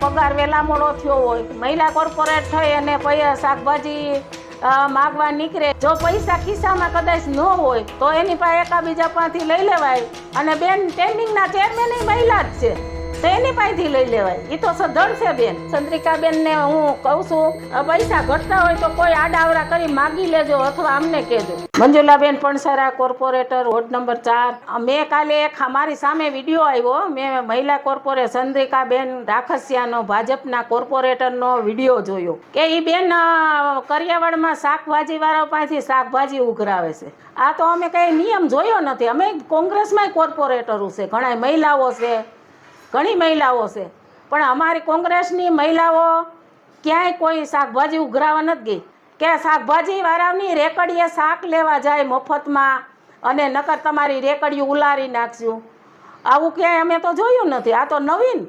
પગાર વેલા મોડો થયો હોય, મહિલા કોર્પોરેટ થઈ અને શાકભાજી માગવા નીકળે, જો પૈસા ખિસ્સામાં કદાચ ન હોય તો એની પાસે એકાબીજા પાસેથી લઈ લેવાય. અને બેન ટેન્ડિંગના ચેરમેન મહિલા જ છે તો એની પાસેથી લઈ લેવાય. એ તો સધડ છે બેન. ચંદ્રિકાબેનને હું કહું છું, પૈસા ઘટતા હોય તો કોઈ આડાવડા કરી માગી લેજો અથવા અમને કહેજો. મંજુલાબેન પણસારા, કોર્પોરેટર, વોર્ડ નંબર 4. મેં કાલે એક મારી સામે વિડીયો આવ્યો, મેં મહિલા કોર્પોરેટર ચંદ્રિકાબેન રાખસિયાનો ભાજપના કોર્પોરેટરનો વિડીયો જોયો કે એ બેન કરિયાવડમાં શાકભાજીવાળા પાસેથી શાકભાજી ઉઘરાવે છે. આ તો અમે કંઈ નિયમ જોયો નથી. અમે કોંગ્રેસમાંય કોર્પોરેટરો છે, ઘણા મહિલાઓ છે, ઘણી મહિલાઓ છે, પણ અમારી કોંગ્રેસની મહિલાઓ ક્યાંય કોઈ શાકભાજી ઉઘરાવા નથી ગઈ કે શાકભાજીવાળાની રેકડીએ શાક લેવા જાય મફતમાં અને નકર તમારી રેકડીઓ ઉલારી નાખશું. આવું ક્યાંય અમે તો જોયું નથી. આ તો નવીન.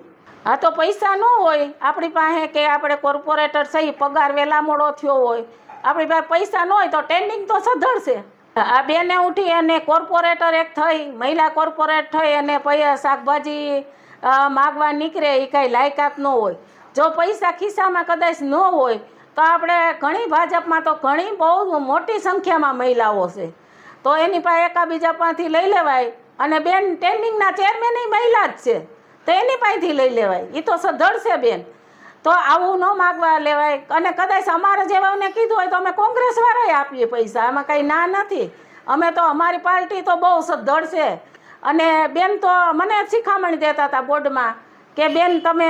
આ તો પૈસા ન હોય આપણી પાસે કે આપણે કોર્પોરેટર સહી પગાર વેલા મોડો થયો હોય, આપણી પાસે પૈસા ન હોય તો ટેન્ડિંગ તો સધડશે. આ બેને ઉઠી અને કોર્પોરેટર એક થઈ, મહિલા કોર્પોરેટ થઈ અને શાકભાજી માગવા નીકળે, એ કાંઈ લાયકાત ન હોય. જો પૈસા ખિસ્સામાં કદાચ ન હોય તો આપણે ઘણી ભાજપમાં તો ઘણી બહુ મોટી સંખ્યામાં મહિલાઓ છે તો એની પાસે એકાબીજા પાસેથી લઈ લેવાય. અને બેન ટેન્ડિંગના ચેરમેન મહિલા જ છે તો એની પાસેથી લઈ લેવાય. એ તો સધડ છે બેન. તો આવું ન માગવા લેવાય. અને કદાચ અમારા જેવાને કીધું હોય તો અમે કોંગ્રેસવાળાએ આપીએ પૈસા, એમાં કંઈ ના નથી. અમે તો અમારી પાર્ટી તો બહુ સધડ છે. અને બેન તો મને શિખામણ દેતા હતા બોર્ડમાં કે બેન તમે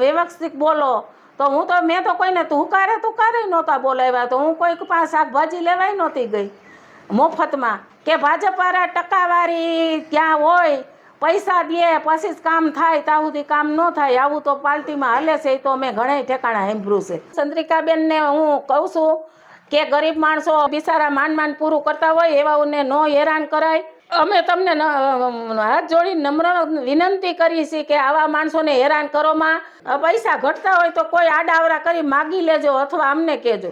વ્યવસ્થિત બોલો, તો મેં તો કોઈને તુકારે નહોતા બોલાવ્યા. તો હું કોઈક પાસે શાકભાજી લેવાય નહોતી ગઈ મફતમાં કે ભાજપવાળા ટકાવારી ત્યાં હોય, પૈસા દે પછી જ કામ થાય, ત્યાં સુધી કામ ન થાય. આવું તો પાર્ટીમાં હાલે છે. એ તો અમે ઘણા ઠેકાણા સાંભળ્યું છે. ચંદ્રિકાબેનને હું કહું છું કે ગરીબ માણસો બિચારા માંડ પૂરું કરતા હોય એવાઓને ન હેરાન કરાય. અમે તમને હાથ જોડી નમ્ર વિનંતી કરી છે કે આવા માણસોને હેરાન કરોમાં. પૈસા ઘટતા હોય તો કોઈ આડાવડા કરી માગી લેજો અથવા અમને કહેજો.